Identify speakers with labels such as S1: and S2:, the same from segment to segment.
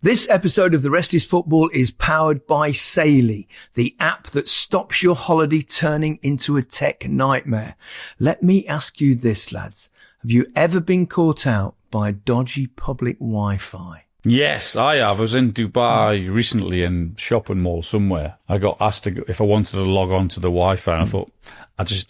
S1: This episode of The Rest is Football is powered by Saily, the app that stops your holiday turning into a tech nightmare. Let me ask you this, lads. Have you ever been caught out by dodgy public Wi-Fi?
S2: Yes, I have. I was in Dubai recently in shopping mall somewhere. I got asked if I wanted to log on to the Wi-Fi, and I thought,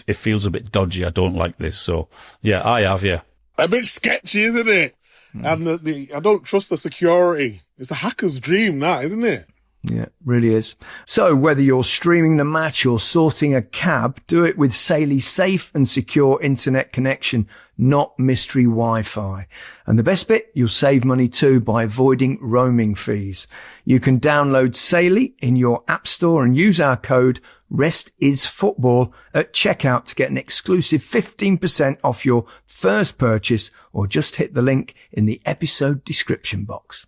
S2: it feels a bit dodgy. I don't like this. So, yeah, I have, yeah.
S3: A bit sketchy, isn't it? And I don't trust the security. It's a hacker's dream, that, isn't it?
S1: Yeah, it really is. So whether you're streaming the match or sorting a cab, do it with Saily's safe and secure internet connection, not mystery Wi-Fi. And the best bit, you'll save money too by avoiding roaming fees. You can download Saily in your app store and use our code RESTISFOOTBALL at checkout to get an exclusive 15% off your first purchase, or just hit the link in the episode description box.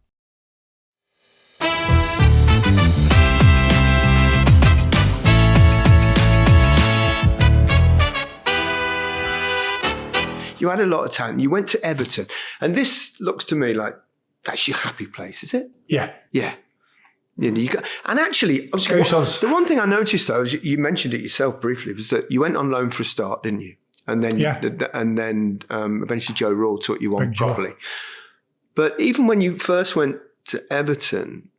S1: You had a lot of talent. You went to Everton. And this looks to me like that's your happy place, is it?
S4: Yeah.
S1: Yeah. And actually,
S4: Scousers.
S1: The one thing I noticed, though, is you mentioned it yourself briefly, was that you went on loan for a start, didn't you? And then, eventually Joe Raw took you on properly. But even when you first went to Everton,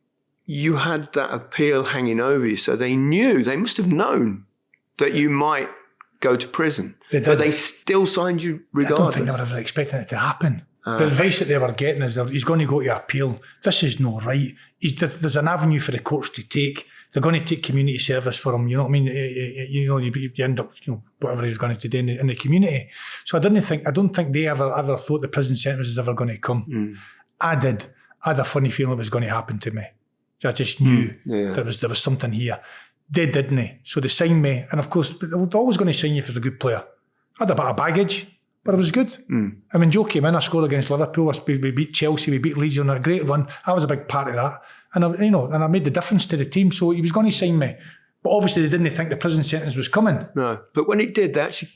S1: you had that appeal hanging over you. So they must have known that you might go to prison.
S4: They did.
S1: But they still signed you regardless.
S4: I don't think they were ever expecting it to happen. The advice that they were getting is he's going to go to appeal. This is no right. There's an avenue for the courts to take. They're going to take community service for him. You know what I mean? You end up, whatever he was going to do in the community. So I don't think they ever thought the prison sentence was ever going to come. I did. I had a funny feeling it was going to happen to me. I just knew there was something here. They didn't. So they signed me, and of course, they were always going to sign you for a good player. I had a bit of baggage, but it was good. I mean, Joe came in, I scored against Liverpool, we beat Chelsea, we beat Leeds on a great run. I was a big part of that. And I made the difference to the team, so he was going to sign me. But obviously they didn't think the prison sentence was coming.
S1: No, but when it did, they actually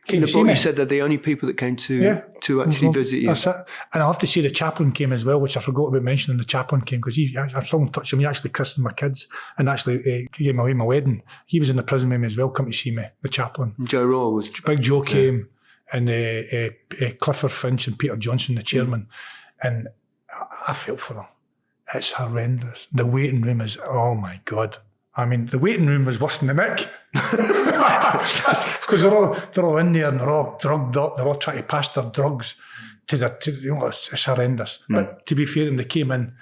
S1: came to see me. You said they're the only people that came to actually visit you.
S4: That's it. And I have to say the chaplain came as well, which I forgot about mentioning. The chaplain came because I'm still in touch with him. He actually christened my kids and actually gave me away my wedding. He was in the prison with me as well, come to see me, the chaplain.
S1: Joe Raw was...
S4: Big Joe came, and Clifford Finch and Peter Johnson, the chairman. And I felt for them. It's horrendous. The waiting room is, oh my God. I mean, the waiting room was worse than the Mick. Because they're all in there and they're all drugged up. They're all trying to pass their drugs it's horrendous. But to be fair to them, they came in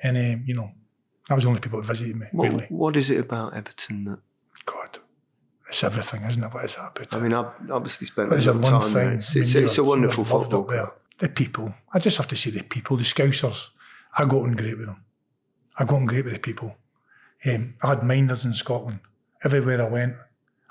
S4: and, I was the only people that visited me, really.
S1: What is it about Everton that...
S4: God, it's everything, isn't it? What is that about?
S1: I mean, I've obviously spent
S4: a lot of time there.
S1: It's a wonderful football club.
S4: The people. I just have to say the people, the Scousers. I got on great with them. I got on great with the people. I had minders in Scotland. Everywhere I went,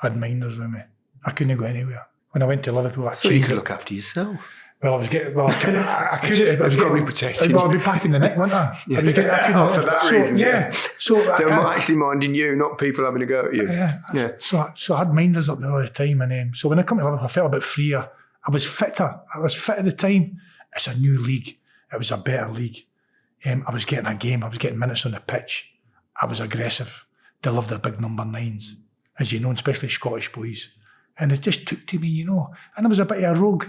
S4: I had minders with me. I couldn't go anywhere. When I went to Liverpool, I
S1: thought you could look after yourself.
S4: Well, I was getting... Well, I couldn't...
S1: I've got to be protected.
S4: I'd be back in the neck, wouldn't I?
S1: Yeah. For that reason.
S4: Yeah. So
S1: they were actually minding you, not people having a go at you.
S4: Yeah. So I had minders up there all the time. And so when I come to Liverpool, I felt a bit freer. I was fitter. I was fit at the time. It's a new league. It was a better league. I was getting a game. I was getting minutes on the pitch. I was aggressive. They loved their big number 9s, as you know, especially Scottish boys. And it just took to me, And I was a bit of a rogue.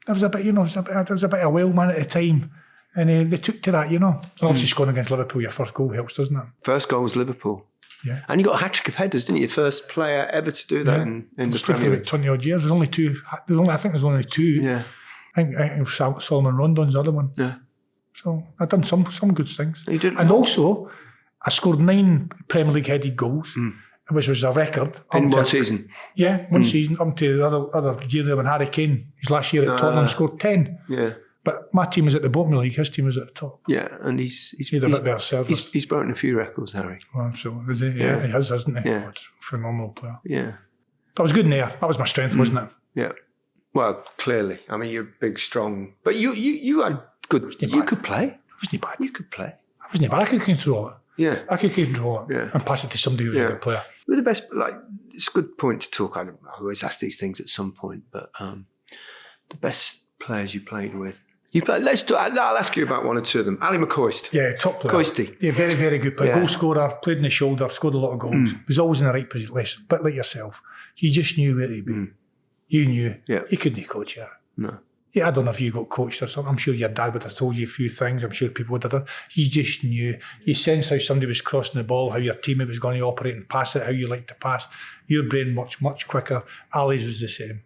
S4: I was a bit, I was a bit of a wild man at the time. And they took to that, Obviously scoring against Liverpool, your first goal helps, doesn't it?
S1: First goal was Liverpool.
S4: Yeah.
S1: And you got a hat-trick of headers, didn't you? First player ever to do that in the Premier League.
S4: 20 odd years. There's only two. I think there's only two.
S1: Yeah.
S4: I think Solomon Rondon's the other one.
S1: Yeah.
S4: So I've done some good things.
S1: You did.
S4: And also, I scored 9 Premier League headed goals, which was a record.
S1: In one season?
S4: Yeah, one season. Up to the other year there when Harry Kane, his last year at Tottenham, scored 10.
S1: Yeah.
S4: But my team was at the bottom of the league, his team was at the top.
S1: Yeah, and he's
S4: a bit better service.
S1: He's broken a few records, Harry.
S4: Well, so is he? Yeah, he has, hasn't he?
S1: Yeah.
S4: God, phenomenal player.
S1: Yeah.
S4: That was good in there. That was my strength, wasn't it?
S1: Yeah. Well, clearly. I mean, you're big, strong. But you had good... You could play.
S4: I wasn't bad.
S1: You could play.
S4: I wasn't bad. I could control it.
S1: Yeah.
S4: I could control it and pass it to somebody who was a good player.
S1: You're the best... it's a good point to talk. I always ask these things at some point, but the best players you played with... I'll ask you about one or two of them. Ali McCoist.
S4: Yeah, top player.
S1: Coisty.
S4: Yeah, very, very good player.
S1: Yeah.
S4: Goal scorer, played in the shoulder, scored a lot of goals. Was always in the right place, a bit like yourself. You just knew where he'd be. You knew.
S1: Yeah.
S4: He couldn't coach you.
S1: No.
S4: Yeah, I don't know if you got coached or something. I'm sure your dad would have told you a few things. I'm sure people would have done. You just knew. You sensed how somebody was crossing the ball, how your teammate was going to operate and pass it, how you like to pass. Your brain much, much quicker. Ali's was the same.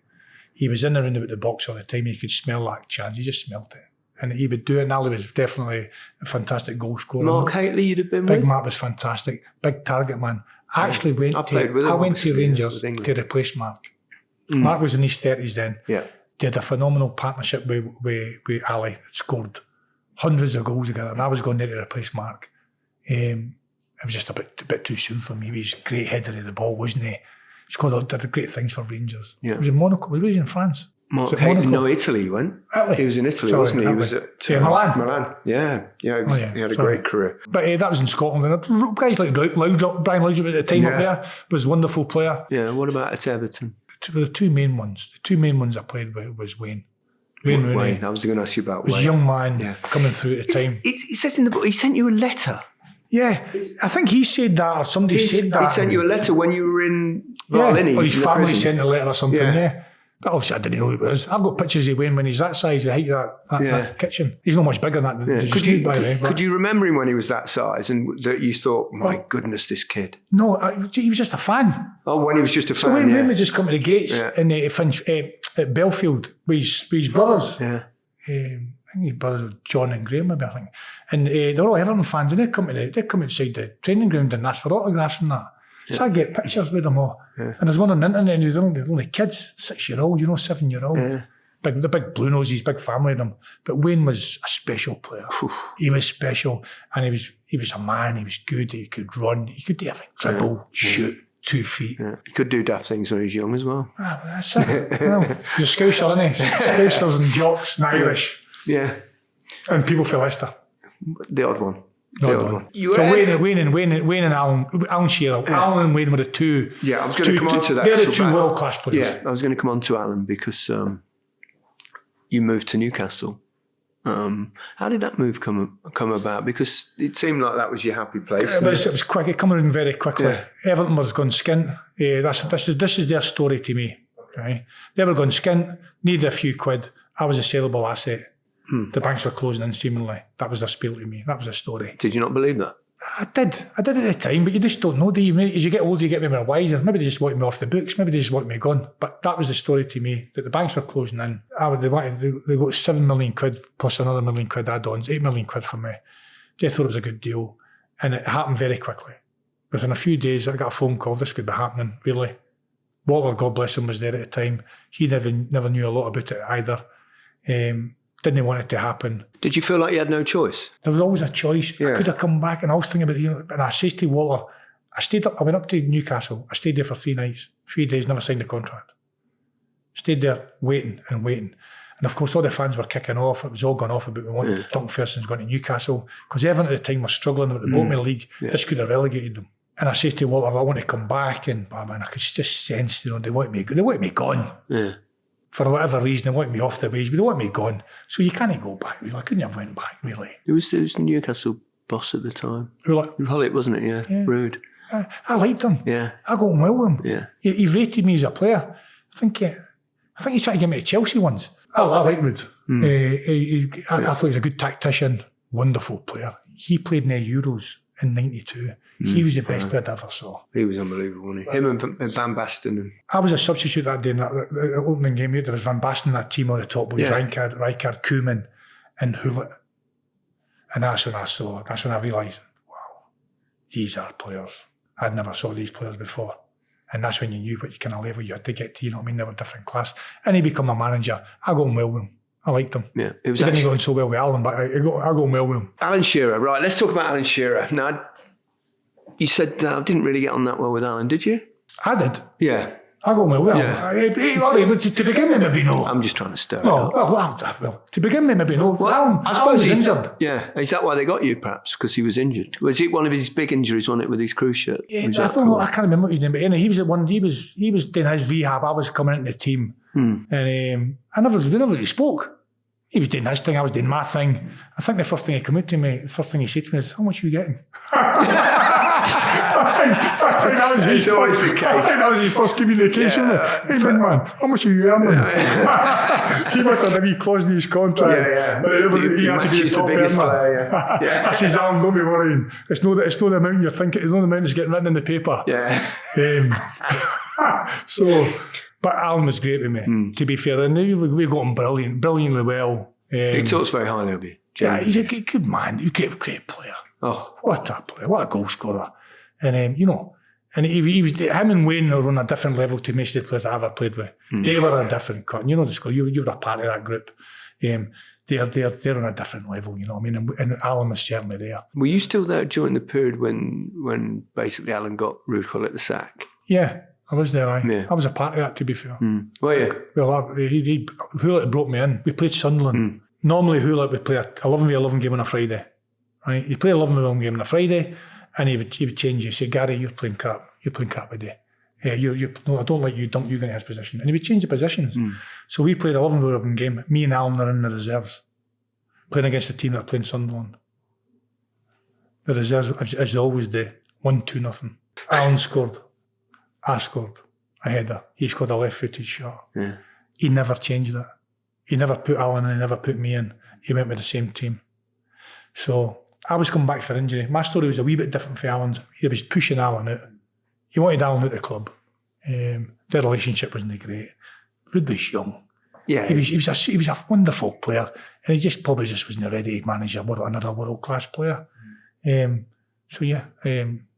S4: He was in and around about the box all the time. You could smell that chance. You just smelt it. And he would do it. And Ali was definitely a fantastic goal scorer.
S1: Mark Haitley you'd have been
S4: Big
S1: with?
S4: Mark was fantastic. Big target man. I actually went
S1: I played with him,
S4: went to
S1: obviously,
S4: Rangers
S1: with England.
S4: to replace Mark. Mark was in his 30s then.
S1: Yeah.
S4: They had a phenomenal partnership with Ali. Scored hundreds of goals together, and I was going there to replace Mark. It was just a bit too soon for me. He was a great header of the ball, wasn't he? He scored did great things for Rangers.
S1: Yeah.
S4: He was in Monaco. He was in France.
S1: Mark
S4: Was it
S1: Haitley,
S4: Monaco?
S1: no, Italy he went.
S4: Italy.
S1: He was in Italy,
S4: Sorry,
S1: wasn't he? He
S4: Italy.
S1: was at
S4: Milan.
S1: Milan. Yeah. He had a
S4: Sorry.
S1: great career.
S4: But that was in Scotland. And guys like Brian Laudrup at the time up there was a wonderful player.
S1: Yeah, what about at Everton?
S4: The two main ones I played with was Wayne. Wayne Rooney.
S1: Wayne. I was going to ask you about
S4: Was
S1: Wayne.
S4: a young man coming through at the time.
S1: It says in the book, he sent you a letter.
S4: Yeah, I think he said that or somebody said that.
S1: He sent you a letter when you were in Varlini.
S4: Or his
S1: in the
S4: family
S1: prison.
S4: sent a letter or something,
S1: Yeah.
S4: yeah. But obviously I didn't know who it was. I've got pictures of Wayne when he's that size, the height of that kitchen. He's not much bigger than that.
S1: Yeah.
S4: Just
S1: Could you
S4: by the way, but-
S1: could you remember him when he was that size and that you thought, my goodness, this kid?
S4: No, he was just a fan.
S1: Oh, when he was just a
S4: So
S1: fan,
S4: Wayne would just come to the gates in at Belfield with his brothers.
S1: Yeah.
S4: I think his brothers were John and Graham, maybe, I think. And they're all Everton fans, and they'd come inside the training ground and ask for autographs and that. So I get pictures with them all. Yeah. And there's one on the internet, and they're only kids, 6-year-old, 7-year-old. Yeah. The big blue noses, big family of them. But Wayne was a special player. He was special, and he was a man. He was good. He could run. He could do everything. Dribble, shoot, 2 feet.
S1: Yeah. He could do daft things when he was young as well.
S4: That's it. Well, you're Scouser, isn't he? Scousers and jocks and Irish.
S1: Yeah.
S4: And people for Leicester.
S1: The odd one.
S4: So Wayne and Alan Shearer. Alan and Wayne were the two.
S1: Yeah, I was going to come on to that.
S4: They're the two world-class players.
S1: Yeah, I was going to come on to Alan because you moved to Newcastle. How did that move come about? Because it seemed like that was your happy place.
S4: It was quick. It came around very quickly. Yeah. Everton was going skint. This is their story to me. Right? They were going skint, needed a few quid. I was a saleable asset. The banks were closing in seemingly. That was their spiel to me. That was the story.
S1: Did you not believe that?
S4: I did at the time, but you just don't know, do you? As you get older, you get more wiser. Maybe they just wanted me off the books. Maybe they just wanted me gone. But that was the story to me, that the banks were closing in. They got 7 million quid plus another £1 million add-ons, 8 million quid for me. They thought it was a good deal. And it happened very quickly. Within a few days, I got a phone call. This could be happening, really. Walter, God bless him, was there at the time. He never knew a lot about it either. Didn't want it to happen.
S1: Did you feel like you had no choice?
S4: There was always a choice. I could have come back, and I was thinking about it, and I said to Walter, I went up to Newcastle. I stayed there for 3 nights, 3 days, never signed the contract. Stayed there waiting. And of course, all the fans were kicking off. It was all gone off about we wanted Duncan Ferguson's going to Newcastle, because Everton at the time were struggling with the bottom of the league. This could have relegated them. And I said to Walter, I want to come back, and I could just sense, they want me gone. Yeah. For whatever reason, they want me off the wage, but they want me gone. So you can't go back, really. I couldn't have went back, really.
S1: It was the Newcastle boss at the time. Hullet, wasn't it? Yeah. Rude.
S4: I liked him. Yeah. I got on well with him. Yeah. He rated me as a player. I think he tried to get me to Chelsea once. I like Rude. I thought he was a good tactician, wonderful player. He played in the Euros in '92. He was the best player I ever saw.
S1: He was unbelievable, wasn't he? Him and Van Basten.
S4: I was a substitute that day in the opening game. There was Van Basten, that team on the top, with Rijkaard, Koeman and Hullet. And that's when I realised, wow, these are players. I'd never saw these players before. And that's when you knew what kind of level you had to get to, They were different class. And he became a manager. I got on well with him. I liked him. Yeah, it was. He didn't go on so well with Alan, but I got on well with him.
S1: Alan Shearer, right? Let's talk about Alan Shearer. Now, you said I didn't really get on that well with Alan, did you?
S4: I did.
S1: Yeah.
S4: I got on well with Alan. To begin with, maybe no.
S1: I'm just trying to stir it up.
S4: Well, to begin with, maybe no.
S1: Well,
S4: Alan,
S1: I suppose
S4: he's
S1: he's
S4: injured.
S1: Yeah. Is that why they got you, perhaps? Because he was injured? Was it one of his big injuries, wasn't it, with his cruise shirt?
S4: Yeah, I can't remember what his name, but anyway, he was at one. He was doing his rehab. I was coming into the team, and we never really spoke. He was doing his thing, I was doing my thing. I think the first thing he said to me is, how much are you getting? I think that was his
S1: always the case.
S4: I think that was his first communication.
S1: Yeah.
S4: Hey, young man, how much are you earning? He must have a wee clause in his contract. He had to be the biggest player. I says, Alan, don't be worrying. It's not the amount you're thinking. It's not the amount that's getting written in the paper. But Alan was great with me, to be fair. And we got him brilliantly well.
S5: He talks very highly of you.
S4: Yeah, he's a good man. He's a great player.
S5: Oh,
S4: what a player! What a goal scorer! And and he was him and Wayne are on a different level to most of the players I ever played with. They were a different cut. You know the score. You were a part of that group. They're on a different level. You know what I mean? And Alan was certainly there.
S5: were you still there during the period when basically Alan got Ruud at the sack?
S4: Yeah, I was there.
S5: Yeah.
S4: I was a part of that, to be fair.
S5: Well, yeah.
S4: Well, Hulett brought me in. We played Sunderland. Normally, Hulett would play a 11v11 game on a Friday. Right? He'd play 11v11 game on a Friday, and he would change you. Say, Gary, you're playing crap. You're playing crap today. Yeah, no, I don't like you. Dunc, you get in his position. And he would change the positions. So we played 11v11 game. Me and Alan are in the reserves, playing against the team that played Sunderland. The reserves, as always, do 1-2-0. Alan scored. I scored a header. He scored a left-footed shot.
S5: Yeah.
S4: He never changed that. He never put Alan in, he never put me in. He went with the same team. So I was coming back for injury. My story was a wee bit different for Alan's. He was pushing Alan out. He wanted Alan out of the club. Their relationship wasn't great. Ruud was young.
S5: Yeah.
S4: He was a wonderful player, and he probably wasn't ready to manage another world-class player. Their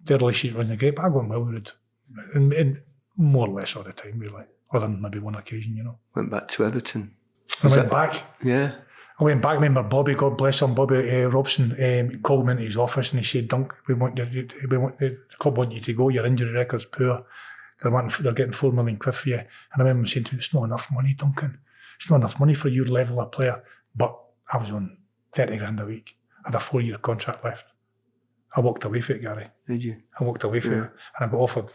S4: relationship wasn't great, but I got on well with Ruud. And more or less all the time, really. Other than maybe one occasion, you know.
S5: Went back to Everton.
S4: I went back.
S5: Yeah.
S4: I went back. Remember Bobby, God bless him, Bobby Robson, called me into his office and he said, Dunc, the club want you to go. Your injury record's poor. They're getting 4 million quid for you. And I remember him saying to me, it's not enough money, Duncan. It's not enough money for your level of player. But I was on 30 grand a week. I had a 4-year contract left. I walked away from it, Gary.
S5: Did you?
S4: I walked away from it. And I got offered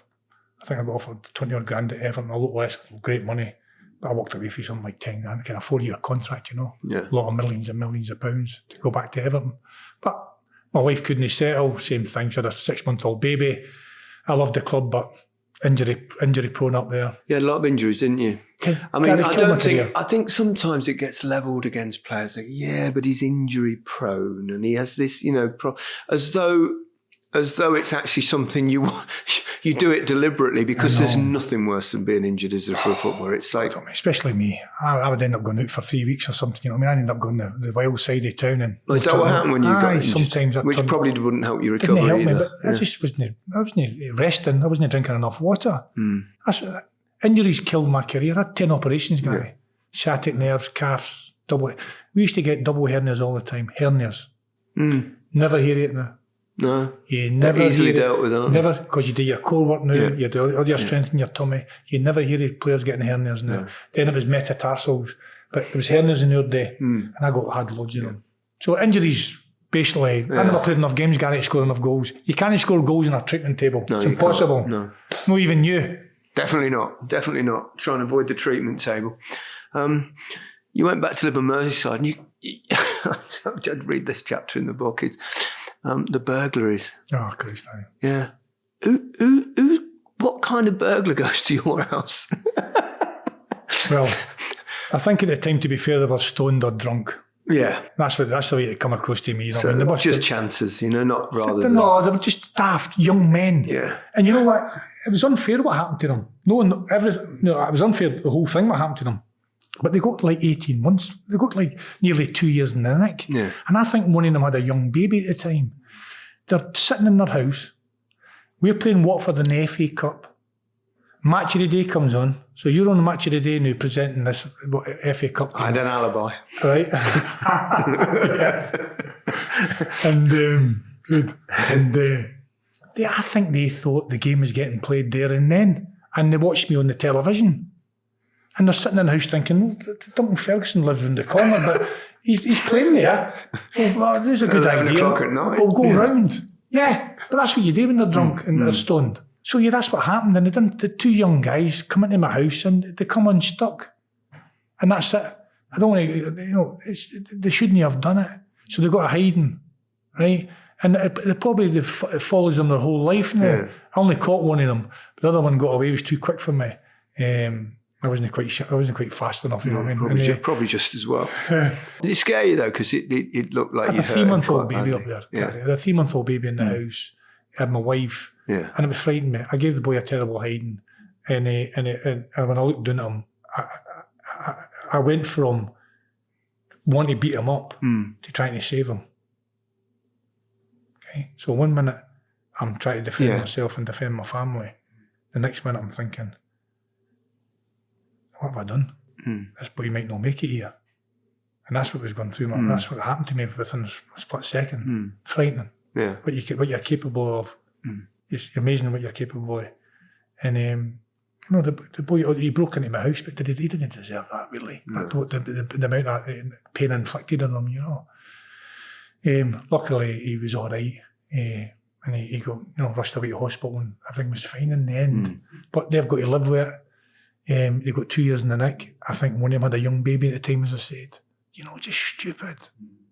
S4: 20 odd grand at Everton, a lot less, great money. But I walked away from something like 10 grand, kind of 4-year contract, you know.
S5: Yeah.
S4: A lot of millions and millions of pounds to go back to Everton. But my wife couldn't settle, same thing. She had a 6-month-old baby. I loved the club, but injury prone up there.
S5: You had a lot of injuries, didn't you? I mean, I think sometimes it gets levelled against players like, yeah, but he's injury prone and he has this, as though it's actually something you do it deliberately, because there's nothing worse than being injured for a footballer. It's like,
S4: especially me, I would end up going out for 3 weeks or something. You know what I mean? I ended up going to the wild side of town. And
S5: is that what happened when you got injured?
S4: Sometimes,
S5: which probably wouldn't help you recover.
S4: Didn't help
S5: either.
S4: me, but I wasn't resting. I wasn't drinking enough water. Injuries killed my career. I had 10 operations, Gary. Sciatic nerves, calves, double. We used to get double hernias all the time. Hernias. Never hear it now.
S5: No,
S4: you never
S5: easily dealt with that.
S4: Never, because you do your core work now, you do all your strength in your tummy. You never hear of players getting hernias now. No. Then it was metatarsals, but it was hernias in your day, and I had loads of them. So injuries, basically, I never played enough games, Gary, to score enough goals. You can't score goals in a treatment table.
S5: No,
S4: it's impossible.
S5: Can't. No,
S4: not even you.
S5: Definitely not. Try and avoid the treatment table. You went back to live on Merseyside, and I'd read this chapter in the book. It's the burglaries.
S4: Oh, Christ!
S5: Yeah. What kind of burglar goes to your house?
S4: Well, I think at the time, to be fair, they were stoned or drunk.
S5: Yeah.
S4: That's the way it come across to me. You know,
S5: so
S4: they were
S5: just chances, not rather.
S4: No, they were just daft young men.
S5: Yeah.
S4: And you know what? It was unfair what happened to them. It was unfair, the whole thing what happened to them. But they got like 18 months. They got like nearly 2 years in the nick.
S5: Yeah.
S4: And I think one of them had a young baby at the time. They're sitting in their house. We're playing Watford in the FA Cup. Match of the day comes on. So you're on the match of the day now presenting this FA Cup game.
S5: I had an alibi.
S4: Right? I think they thought the game was getting played there and then. And they watched me on the television. And they're sitting in the house thinking, Duncan Ferguson lives around the corner, but he's playing there. So there's a good idea.
S5: 11 o'clock at night.
S4: We'll go round. Yeah, but that's what you do when they're drunk and they're stoned. So that's what happened. And the 2 young guys come into my house and they come unstuck. And that's it. I don't want to, they shouldn't have done it. So they got a hiding, right? And it follows them their whole life now.
S5: Yeah.
S4: I only caught one of them. The other one got away. It was too quick for me. I wasn't quite fast enough. You know what I mean?
S5: Probably just as well. Did it scare you though? Because it looked like
S4: I
S5: you
S4: had a 3-month-old baby
S5: badly.
S4: up there. I had a 3-month-old baby in the house. I had my wife,
S5: Yeah.
S4: and it was frightening me. I gave the boy a terrible hiding, and when I looked down at him, I went from wanting to beat him up to trying to save him. Okay, so 1 minute I'm trying to defend myself and defend my family. The next minute I'm thinking, what have I done? This boy might not make it here. And that's what was going through my. That's what happened to me within a split second. Frightening.
S5: Yeah.
S4: What you're capable of. It's amazing what you're capable of. And the boy, he broke into my house, but he didn't deserve that, really. No. The amount of pain inflicted on him, Luckily, he was all right. And he got rushed away to hospital, and everything was fine in the end. But they've got to live with it. They got 2 years in the nick. I think one of them had a young baby at the time, as I said. Just stupid,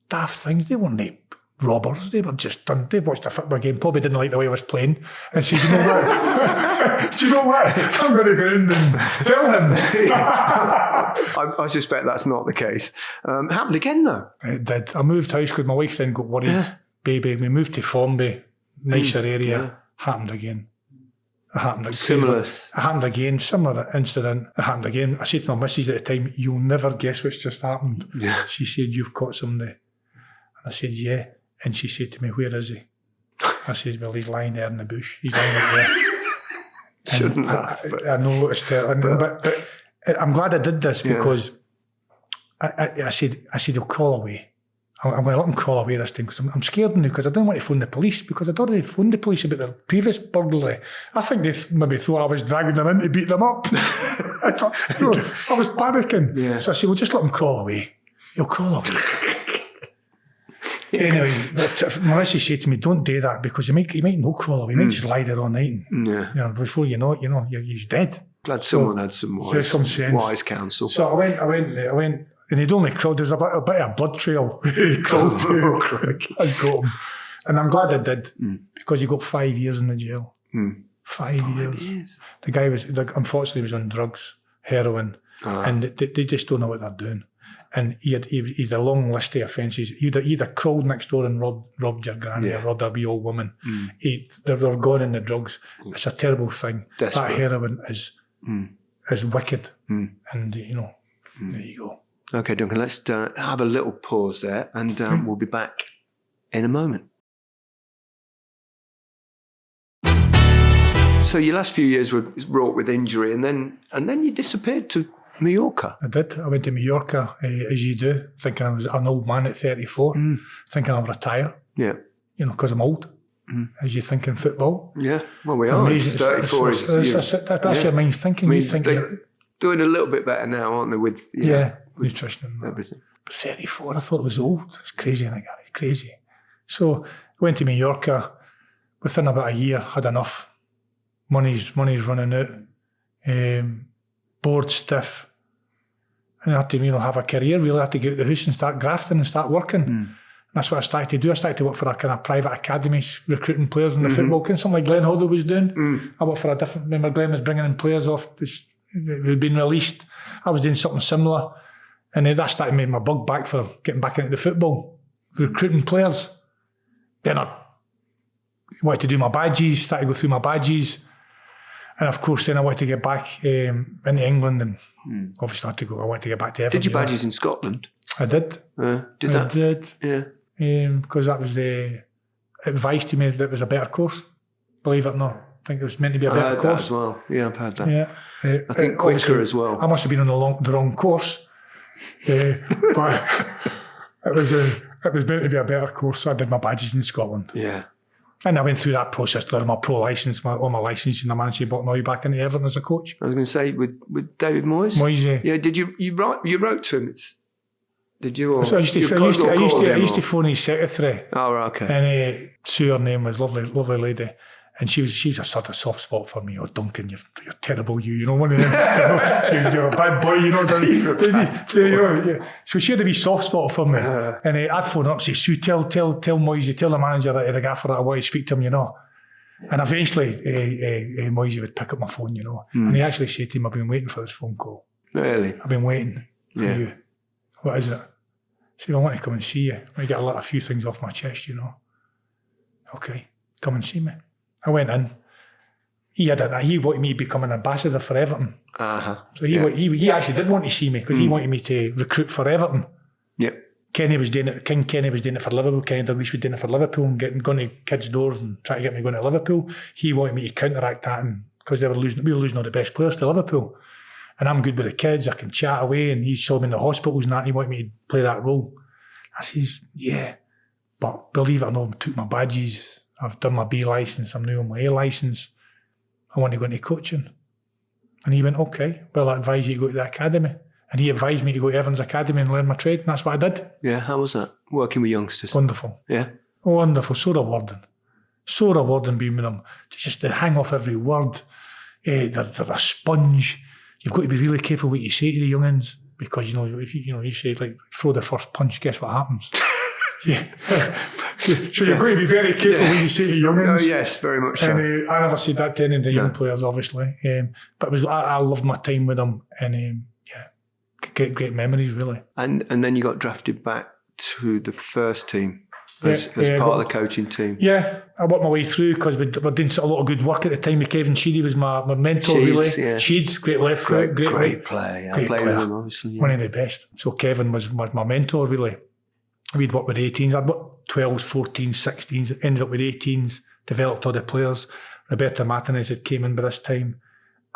S4: daft things. They weren't robbers. They were just done. They watched a football game, probably didn't like the way I was playing, and said, "You know what? Do you know what? I'm going to go in and tell him."
S5: I suspect that's not the case. Happened again though.
S4: It did. I moved house because my wife then got worried.
S5: Yeah.
S4: Baby, we moved to Formby, nicer area. Yeah. Happened again. It happened again.
S5: Similar.
S4: It happened again. Similar incident. It happened again. I said to my missus at the time, "You'll never guess what's just happened."
S5: Yeah.
S4: She said, "You've caught somebody." And I said, "Yeah." And she said to me, "Where is he?" I said, "Well, he's lying there in the bush. He's lying right there."
S5: Shouldn't have.
S4: I know it's terrible, but I'm glad I did this because I said he'll crawl away. I'm going to let him crawl away this time because I'm scared now because I don't want to phone the police because I'd already phoned the police about their previous burglary. I think they maybe thought I was dragging them in to beat them up. I was panicking. Yeah. So I said, "Well, just let him crawl away. He'll crawl away." Anyway, my missus said to me, "Don't do that because he might not crawl away. He might just lie there all night. And, before you know it, he's dead."
S5: Glad someone had some wise counsel.
S4: So I went, and he'd only crawled. There was a bit of a blood trail. He crawled to. I got him, and I'm glad I did because he got 5 years in the jail. 5 years. The guy unfortunately was on drugs, heroin, and they just don't know what they're doing. And he had a long list of offences. He'd have crawled next door and robbed your granny or robbed a wee old woman. They were gone in the drugs. It's a terrible thing. Desperate. That heroin is wicked. And, there you go.
S5: Okay, Duncan, let's have a little pause there and we'll be back in a moment. So your last few years were wrought with injury and then you disappeared to Mallorca.
S4: I did. I went to Mallorca, as you do, thinking I was an old man at 34, thinking I'll retire. Yeah. Because I'm old, as you think in football.
S5: Yeah, well, we are. 34
S4: that's your mind's thinking. You think
S5: they're doing a little bit better now, aren't they, with
S4: nutrition and
S5: everything.
S4: But 34, I thought it was old. It's crazy, crazy. So I went to Mallorca. Within about a year, had enough. Money's running out. Bored stiff. And I had to, have a career, really. I had to get out of the house and start grafting and start working. And that's what I started to do. I started to work for a kind of private academy, recruiting players in the football, something like Glenn Hoddle was doing. I worked for a different, remember Glenn was bringing in players off, who had been released. I was doing something similar. And that started making my bug back for getting back into the football, recruiting players. Then I wanted to do my badges, started to go through my badges. And of course, then I wanted to get back into England, and obviously I wanted to get back to Everton.
S5: Did you badges in Scotland?
S4: I did.
S5: Did that?
S4: I did.
S5: Yeah.
S4: Because that was the advice to me that it was a better course. Believe it or not, I think it was meant to be a better course.
S5: That as well. Yeah, I've heard that.
S4: Yeah.
S5: I think quicker as well.
S4: I must have been on the wrong course, but it was meant to be a better course. So I did my badges in Scotland.
S5: Yeah.
S4: And I went through that process, got my pro licence, all my licence, and I managed to brought me back into Everton as a coach.
S5: I was going to say with David Moyes.
S4: Moyes,
S5: yeah. Did you wrote to him? Did you? Or
S4: so I used to phone his secretary.
S5: Oh, right, okay.
S4: And Sue, her name was lovely lady, And she's a sort of soft spot for me. Oh, Duncan, you're terrible, you know, one of them. You're a bad boy, you know. So she had to be soft spot for me. And I'd phone up and say, Sue, tell Moisey, tell the manager that the gaffer that I want to speak to him, you know. And eventually, Moisey would pick up my phone, you know. And he actually said to him, I've been waiting for this phone call.
S5: Really?
S4: I've been waiting for you. What is it? I said, I want to come and see you. I get a few things off my chest, you know. Okay, come and see me. I went in. He wanted me to become an ambassador for Everton. So he actually did want to see me because he wanted me to recruit for Everton.
S5: Yep.
S4: King Kenny was doing it for Liverpool. Kenny Dalglish was doing it for Liverpool and going to kids' doors and trying to get me going to Liverpool. He wanted me to counteract that because we were losing all the best players to Liverpool. And I'm good with the kids. I can chat away. And he saw me in the hospitals and that. And he wanted me to play that role. I says, yeah. But believe it or not, I took my badges. I've done my B licence, I'm now on my A licence. I want to go into coaching. And he went, okay, well, I advise you to go to the academy. And he advised me to go to Evans Academy and learn my trade, and that's what I did.
S5: Yeah, how was that, working with youngsters?
S4: Wonderful.
S5: Yeah?
S4: Wonderful, so rewarding. So rewarding being with them. Just to hang off every word. They're a sponge. You've got to be really careful what you say to the young'uns, because, you know, if you say, like, throw the first punch, guess what happens? Yeah. So you've got to be very careful when you say to young'uns.
S5: Oh, yes, very much so.
S4: And I never said that to any of the young players, obviously. But I loved my time with them, and great memories, really.
S5: And then you got drafted back to the first team as part of the coaching team.
S4: Yeah, I worked my way through because we were doing a lot of good work at the time. Kevin Sheedy was my mentor, really. Yeah. Sheeds, great left foot,
S5: great play. I played with him, obviously. Yeah.
S4: One of the best. So Kevin was my mentor, really. We'd worked with 18s. I'd worked 12s, 14s, 16s, ended up with 18s, developed all the players. Roberto Martinez had came in by this time.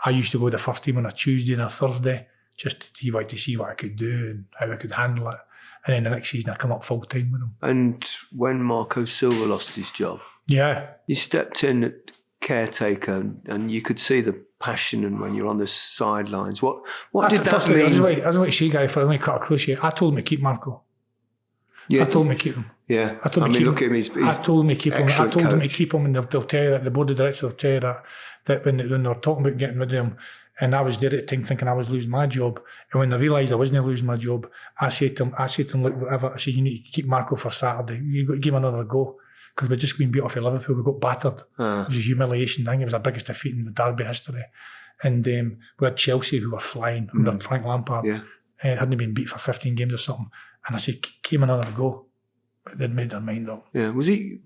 S4: I used to go to the first team on a Tuesday and a Thursday, just to see what I could do and how I could handle it. And then the next season I come up full time with him. And
S5: when Marco Silva lost his job, you stepped in at caretaker and you could see the passion, and when you're on the sidelines, what did that mean?
S4: I don't want to say, Gary, if I only cut across you, I told him to keep Marco. Yeah. I told him to keep him.
S5: Yeah.
S4: I told him to keep him. I told him to keep him, and they'll tell you that, the board of directors will tell you that when they're talking about getting rid of him, and I was there at the time thinking I was losing my job, and when I realised I wasn't losing my job, I said to him, look, whatever, I said, you need to keep Marco for Saturday. You've got to give him another go, because we'd just been beat off of Liverpool, we got battered. It was a humiliation thing. It was our biggest defeat in the derby history. And we had Chelsea, who were flying under Frank Lampard. Yeah. Hadn't been beat for 15 games or something. And I said, give him another go. But they'd made their mind up. Yeah,
S5: was he?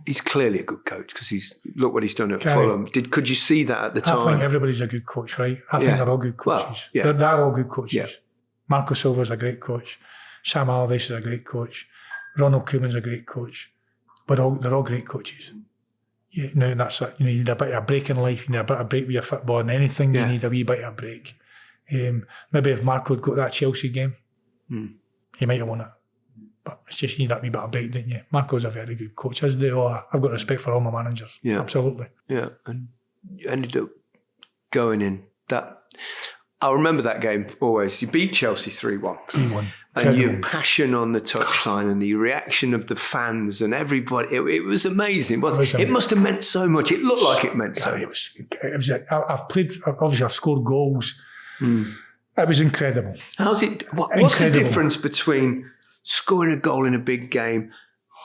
S5: He's clearly a good coach, because look what he's done at Fulham. Could you see that at the time?
S4: I think everybody's a good coach, right? I think they're all good coaches. Well, they're all good coaches. Yeah. Marco Silva's a great coach. Sam Allardyce is a great coach. Ronald Koeman's a great coach. But they're all great coaches. Yeah, no, that's it. You need a bit of a break in life. You need a bit of a break with your football and anything. You need a wee bit of a break. Maybe if Marco had got that Chelsea game, he might have won it. But it's just you need that wee bit of break, didn't you? Marco's a very good coach, as they are. I've got respect for all my managers. Yeah. Absolutely. Yeah, and you ended up going in that. I remember that game always. You beat Chelsea 3-1. 3-1. And your passion on the touchline and the reaction of the fans and everybody, it was amazing, wasn't it? It must have meant so much. It looked like it meant so much. It was I've played, obviously I've scored goals. It was incredible.
S5: What's the difference between scoring a goal in a big game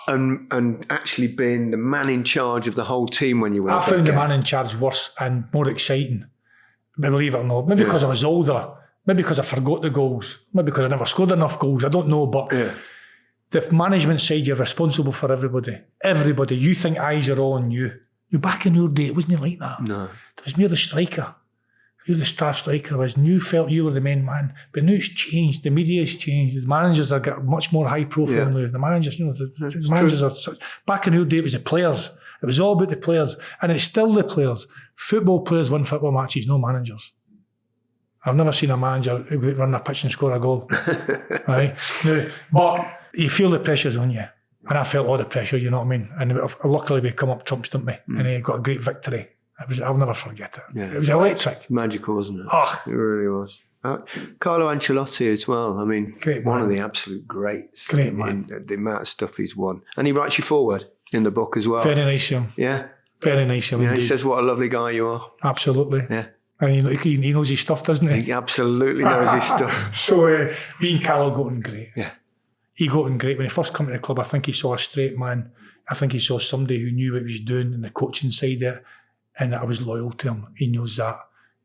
S5: and actually being the man in charge of the whole team when you win?
S4: I found the man in charge worse and more exciting, believe it or not. Maybe because I was older, maybe because I forgot the goals, maybe because I never scored enough goals, I don't know, but the management side, you're responsible for everybody. Everybody, you think eyes are all on you. Back in your day, it wasn't like that. No. It was mere the striker. You're the star striker was, and you felt you were the main man. But now it's changed. The media's changed. The managers are got much more high profile now. The managers, the managers are such. Back in your day, it was the players. It was all about the players, and it's still the players. Football players win football matches, no managers. I've never seen a manager run a pitch and score a goal. Right? No, but you feel the pressures on you, and I felt all the pressure. You know what I mean? And luckily we come up trumps, didn't we? And he got a great victory. I'll never forget it. Yeah. It was electric.
S5: Magical, wasn't it? Oh. It really was. Carlo Ancelotti as well. I mean, one of the absolute greats.
S4: Great man.
S5: The amount of stuff he's won. And he writes you forward in the book as well.
S4: Very nice, young.
S5: Yeah.
S4: Very nice of him.
S5: Yeah, he
S4: indeed.
S5: says what a lovely guy you are.
S4: Absolutely.
S5: Yeah.
S4: And he knows his stuff, doesn't he?
S5: He absolutely knows his stuff.
S4: So me and Carlo got on great.
S5: Yeah.
S4: He got on great. When he first came to the club, I think he saw a straight man. I think he saw somebody who knew what he was doing in the coaching side of it, and I was loyal to him. He knows that.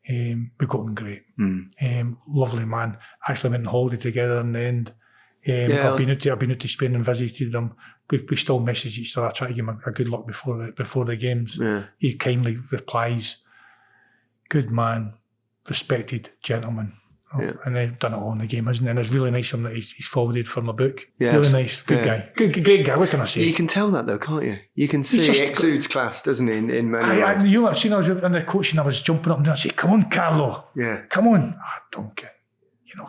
S4: We got on great. Lovely man. Actually went on holiday together in the end. I've been out to Spain and visited him. We still message each other. I try to give him a good luck before the games. Yeah. He kindly replies, "Good man, respected gentleman." Yeah. And they've done it all in the game, isn't it? And it's really nice of him that he's forwarded from my book. Yes. Really nice, good guy. Great guy, what can I say?
S5: You can tell that though, can't you? You can see he exudes class, doesn't he, in many ways.
S4: I've seen I was in the coaching, I was jumping up and down and say, "Come on, Carlo. Yeah. Come on." Duncan.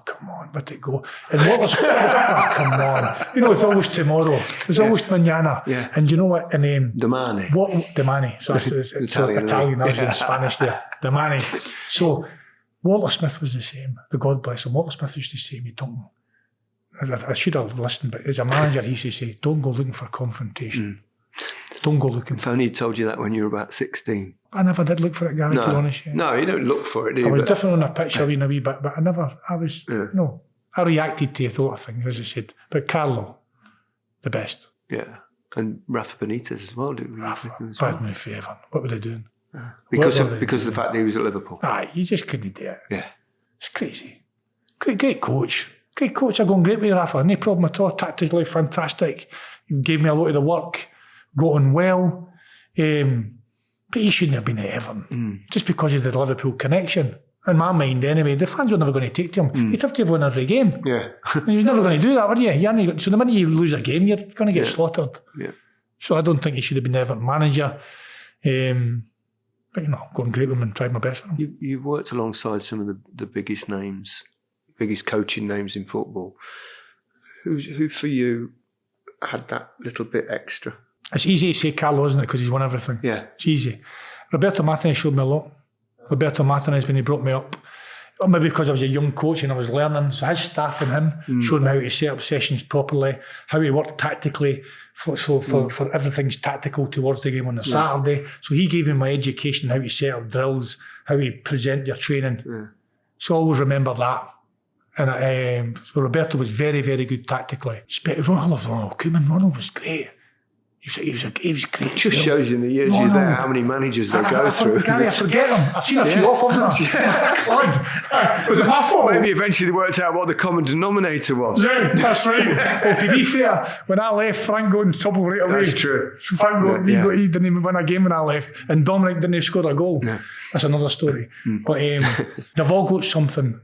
S4: Come on, let it go. And what was, come on. It's always tomorrow. It's always mañana. Yeah. And you know what?
S5: Domani.
S4: Domani. So it's Italian, I was in Spanish there. Domani. So Walter Smith was the same. The God bless him. Walter Smith used to say to me, "Duncan," I should have listened, but as a manager, he used to say, "Don't go looking for confrontation. Don't go looking
S5: for it." If only he told you that when you were about 16.
S4: I never did look for it, Gary, to be honest. Yeah.
S5: No, you don't look for it, do you?
S4: I was different on the pitch a wee bit, but I reacted to a lot of things, as I said. But Carlo, the best.
S5: Yeah. And Rafa Benitez as well, didn't we?
S4: Bad move for Everton. What were they doing?
S5: Because of the fact that he was at Liverpool.
S4: You just couldn't do it.
S5: Yeah.
S4: It's crazy. Great coach. Great coach. I'm going great with Rafa. No problem at all. Tactically fantastic. He gave me a lot of the work. Got on well. But he shouldn't have been at Everton. Just because of the Liverpool connection. In my mind, anyway, the fans were never going to take to him. You'd have to have won every game. Yeah. And he was never going to do that, were you? So the minute you lose a game, you're going to get slaughtered. Yeah. So I don't think he should have been the Everton manager. But, going great with him and tried my best for him.
S5: You've worked alongside some of the biggest names, biggest coaching names in football. Who for you had that little bit extra?
S4: It's easy to say Carlo, isn't it? Because he's won everything. Yeah. It's easy. Roberto Martinez showed me a lot. Roberto Martinez, when he brought me up, maybe because I was a young coach and I was learning, so his staff and him showed me how to set up sessions properly, how to work tactically, for everything's tactical towards the game on the Saturday. So he gave me my education, how to set up drills, how to present your training. Yeah. So I always remember that. And so Roberto was very, very good tactically. I love Ronald Koeman. Ronald was great. He was great.
S5: It just shows you in the years you're there how many managers they go through.
S4: Gary, I forget them. I've seen a few off of them. Was it my fault?
S5: Maybe eventually they worked out what the common denominator was.
S4: Yeah, that's right. Well, to be fair, when I left, Frank got in trouble right away.
S5: That's true.
S4: Frank he didn't even win a game when I left, and Dominic didn't even score a goal. Yeah. That's another story. But they've all got something.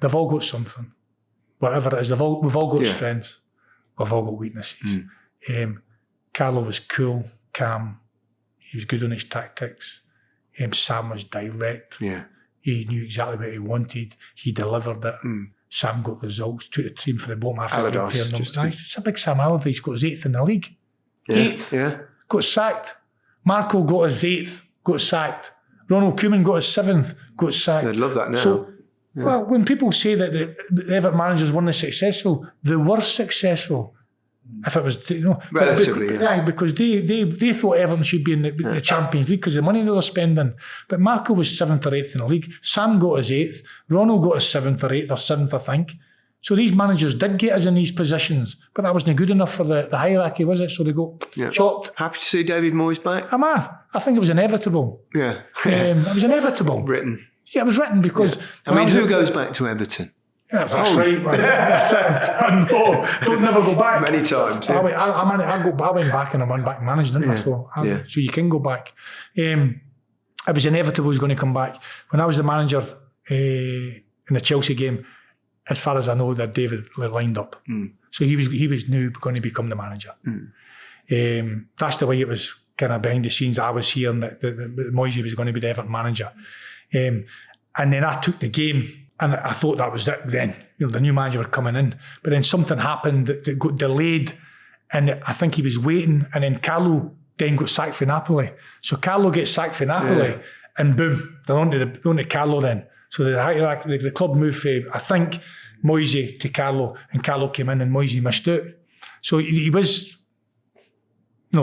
S4: Whatever it is, we've all got strengths. We've all got weaknesses. Carlo was cool, calm. He was good on his tactics. Sam was direct. Yeah. He knew exactly what he wanted. He delivered it. Sam got results, took the team for the bottom half of the league. It's a big Sam Allardyce. He's got his 8th in the league. Yeah. 8th. Yeah. Got sacked. Marco got his 8th, got sacked. Ronald Koeman got his 7th, got sacked.
S5: I'd love that now.
S4: So, well, when people say that the Everton managers weren't successful, they were successful. If it was,
S5: relatively,
S4: because they thought Everton should be in the Champions League because of the money they were spending. But Marco was 7th or 8th in the league. Sam got his 8th. Ronald got his 7th or 8th or 7th, I think. So these managers did get us in these positions, but that wasn't good enough for the hierarchy, was it? So they got chopped.
S5: Happy to see David Moyes back?
S4: I think it was inevitable. Yeah. It was inevitable.
S5: Written.
S4: Yeah, it was written because...
S5: Yeah. Who goes back to Everton?
S4: Yeah, that's right, man. No, don't never go back.
S5: Many times.
S4: I went back and I went back and managed, didn't I? So you can go back. It was inevitable he was going to come back. When I was the manager in the Chelsea game, as far as I know, that David lined up. So he was now going to become the manager. That's the way it was kind of behind the scenes. I was here and that Moyes was going to be the Everton manager. And then I took the game. And I thought that was it then. The new manager was coming in. But then something happened that got delayed. And I think he was waiting. And then Carlo then got sacked for Napoli. So Carlo gets sacked for Napoli. And boom, they're on to Carlo then. So the club moved from, I think, Moyes to Carlo. And Carlo came in and Moyes missed out. So he was in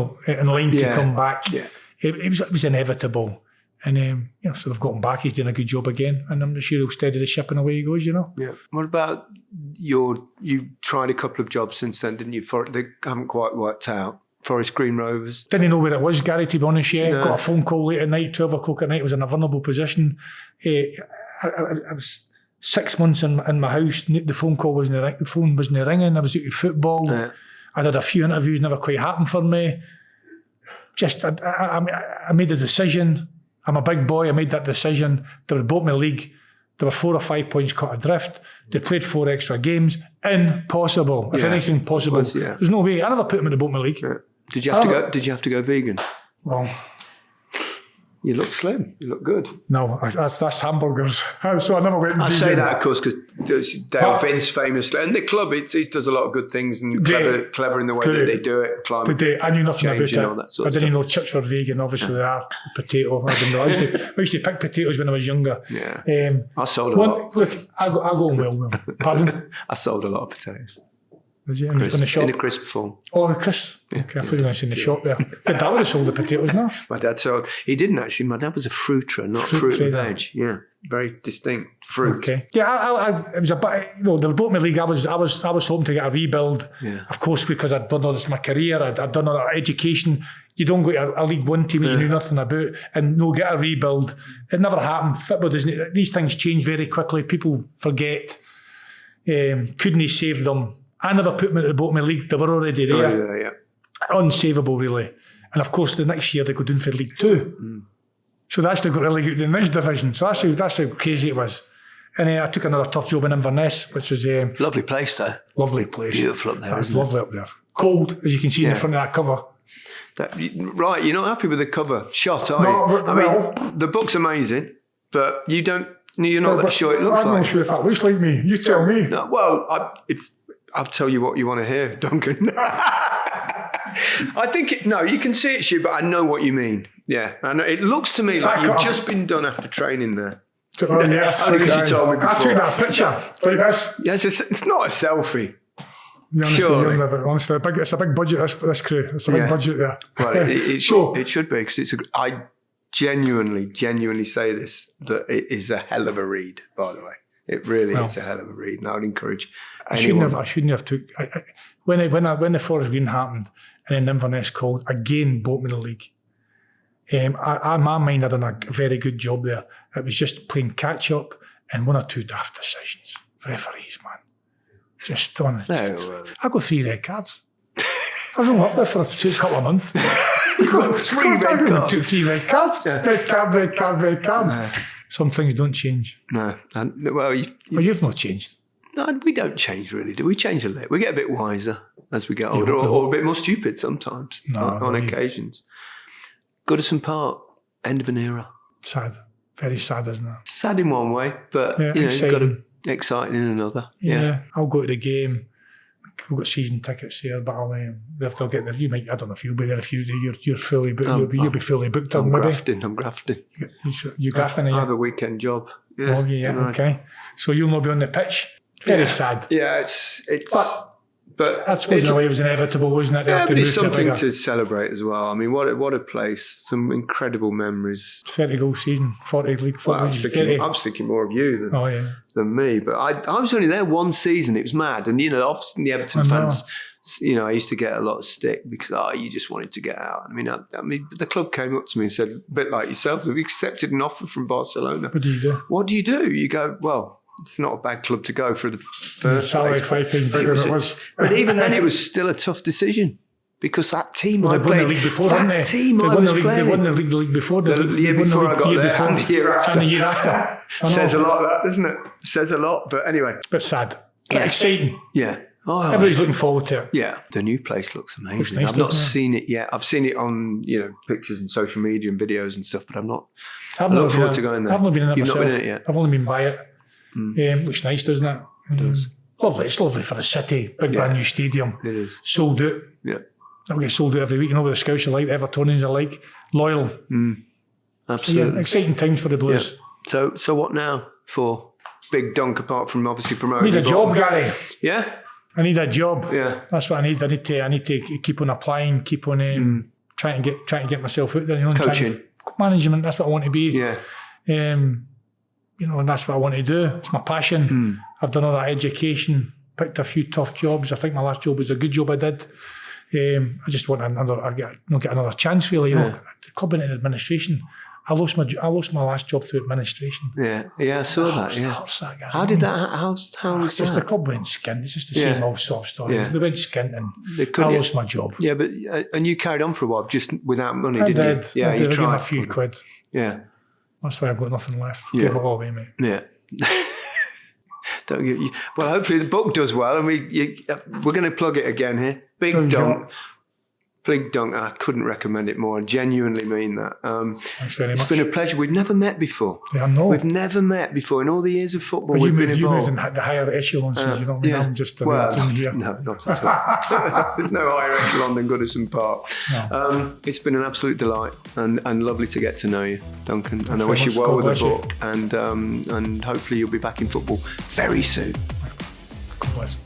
S4: line to come back. Yeah. it was inevitable. And so they've got him back. He's doing a good job again, and I'm sure he'll steady the ship and away he goes.
S5: Yeah. What about you tried a couple of jobs since then, didn't you? They haven't quite worked out. Forest Green Rovers.
S4: Didn't know where it was, Gary, to be honest. Got a phone call late at night, 12 o'clock at night. I was in a vulnerable position. I was 6 months in my house. The phone wasn't ringing. I was out with football. Yeah. I did a few interviews, never quite happened for me. I made a decision. I'm a big boy. I made that decision. They would bought me league. There were 4 or 5 points cut adrift. They played 4 extra games. Impossible. If anything possible. There's no way. I never put them in the bought me league. Yeah. Did you have to go vegan? Well,
S5: you look slim. You look good.
S4: No, that's hamburgers. So I never went vegan.
S5: I say that, of course, because Dale Vince famously, and the club, it does a lot of good things and clever in the way that they do it.
S4: I knew nothing about it. I didn't know chips were vegan. Obviously, they are. Potato. I didn't know. I used to pick potatoes when I was younger.
S5: Yeah. I sold a lot.
S4: Look, I go on well. Pardon?
S5: I sold a lot of potatoes.
S4: Did you? In the shop?
S5: In a crisp form.
S4: Oh, a crisp. Yeah, okay, I thought you were going to say in the shop there. Your dad would have sold the potatoes now.
S5: My dad sold. He didn't actually. My dad was a fruiterer, not fruit and veg. Yeah, very distinct fruit.
S4: Okay. Yeah, it was a bit. They bought me league. I was hoping to get a rebuild. Yeah. Of course, because I'd done all this in my career. I'd done all that education. You don't go to a League One team that you knew nothing about and get a rebuild. It never happened. Football doesn't. These things change very quickly. People forget. Couldn't he save them? I never put them at the bottom of the league. They were already there.
S5: Yeah.
S4: Unsavable, really. And of course, the next year they go down for League Two. So they actually got relegated to the next division. So that's how crazy it was. And I took another tough job in Inverness, which was...
S5: lovely place, though.
S4: Lovely place.
S5: Beautiful up there, isn't it?
S4: Lovely up there. Cold, as you can see in the front of that cover.
S5: Right, you're not happy with the cover shot, are you? I mean, the book's amazing, but you're not that sure it looks like.
S4: I'm not sure if that looks like me. You tell me.
S5: No, well, I'll tell you what you want to hear, Duncan. I think you can see it's you, but I know what you mean. Yeah, I know. It looks to me like you've just been done after training there.
S4: Oh, yes.
S5: Only because you told me before.
S4: I took that picture like this.
S5: Yes, it's not a selfie.
S4: Honestly, it's a big budget, this crew. It's a big budget there.
S5: Well, it should be, because I genuinely say this, that it is a hell of a read, by the way. It really is a hell of a read, and I would encourage anyone.
S4: I shouldn't have took. When the Forest Green happened, and then Inverness called, again bought me the league. In my mind, I'd done a very good job there. It was just playing catch up and 1 or 2 daft decisions. Referees, man, just on it. I got 3 red cards. I was only up there for a couple of months.
S5: You got 3 red cards.
S4: 3 red cards. Red card. No. Some things don't change.
S5: No.
S4: Well, you've not changed.
S5: No, we don't change really, do we? Change a little. We get a bit wiser as we get older, or a bit more stupid sometimes on occasions. Goodison Park, end of an era.
S4: Sad. Very sad, isn't it?
S5: Sad in one way, but you've got exciting in another. Yeah.
S4: I'll go to the game. We've got season tickets here, but they'll get there. You might. I don't know if you'll be there. If you're fully booked, you'll be fully booked.
S5: I'm grafting.
S4: You're grafting.
S5: I have a weekend job.
S4: Yeah. Okay. So you'll not be on the pitch. Very sad.
S5: Yeah, it's. But
S4: that's in a way it was inevitable, wasn't it?
S5: Yeah, but it's something to celebrate as well. I mean, what a place! Some incredible memories.
S4: 30 goal season, 40 league football.
S5: I was thinking more of you than me. But I was only there one season. It was mad, and obviously the Everton fans. I used to get a lot of stick because you just wanted to get out. I mean, the club came up to me and said, a bit like yourself, we accepted an offer from Barcelona.
S4: What do you do?
S5: What do you do? You go, well, it's not a bad club to go for the first
S4: salary fighting,
S5: but even then, it was still a tough decision because that team
S4: I played. They won the league before, didn't they? They won the league before.
S5: The year before I got there, and the year after.
S4: And the year after.
S5: Says a lot, that, doesn't it? Says a lot, but anyway.
S4: But sad. But exciting.
S5: Yeah.
S4: Everybody's looking forward to it.
S5: Yeah. The new place looks amazing. I've not seen it yet. I've seen it on, pictures and social media and videos and stuff, but I've not. I look forward to going there.
S4: I've not been in it myself.
S5: You've not been in it yet?
S4: I've only been by it. Looks nice, doesn't it?
S5: It does.
S4: Lovely. It's lovely for a city. Big brand new stadium.
S5: It is.
S4: Sold out.
S5: Yeah.
S4: That'll get sold out every week. What the Scouts are like, the Evertonians are like. Loyal.
S5: Absolutely.
S4: So, exciting times for the Blues.
S5: Yeah. So what now for Big Dunc, apart from obviously promoting?
S4: I need a job, Gary.
S5: Yeah?
S4: I need a job.
S5: Yeah.
S4: That's what I need. I need to keep on applying, keep on trying trying to get myself out there. You know,
S5: Coaching,
S4: management. That's what I want to be.
S5: Yeah.
S4: You know, and that's what I want to do. It's my passion. I've done all that education, picked a few tough jobs. I think my last job was a good job I did. I just want get another chance, really. You know, the club in administration. I lost my last job through administration.
S5: Yeah, I saw that. Yeah. How did that? How was
S4: it's just
S5: that?
S4: the club went skint. It's just the same old sob story.
S5: Yeah.
S4: They went skint, and I lost my job.
S5: Yeah, but and you carried on for a while, just without money,
S4: I
S5: didn't
S4: did.
S5: you? Yeah,
S4: I did.
S5: you
S4: I gave
S5: tried.
S4: a few quid.
S5: Yeah.
S4: That's why I've got nothing left.
S5: Yeah.
S4: Give it all away, mate.
S5: Yeah. Don't get you. Well, hopefully the book does well, and we're going to plug it again here. Big Dunc. Big Dunc. I couldn't recommend it more. I genuinely mean that.
S4: Thanks very much.
S5: It's been a pleasure. We've never met before.
S4: Yeah, I know.
S5: We've never met before in all the years of football.
S4: But
S5: we've been
S4: you
S5: involved.
S4: moved in the higher echelons, you know what I mean?
S5: Yeah.
S4: I'm just
S5: here. No, not at all. There's no higher echelon than Goodison Park.
S4: No.
S5: It's been an absolute delight and lovely to get to know you, Duncan. And I
S4: Thanks
S5: wish
S4: very
S5: you
S4: much.
S5: well
S4: God
S5: with the
S4: bless
S5: book. And hopefully you'll be back in football very soon.
S4: God bless.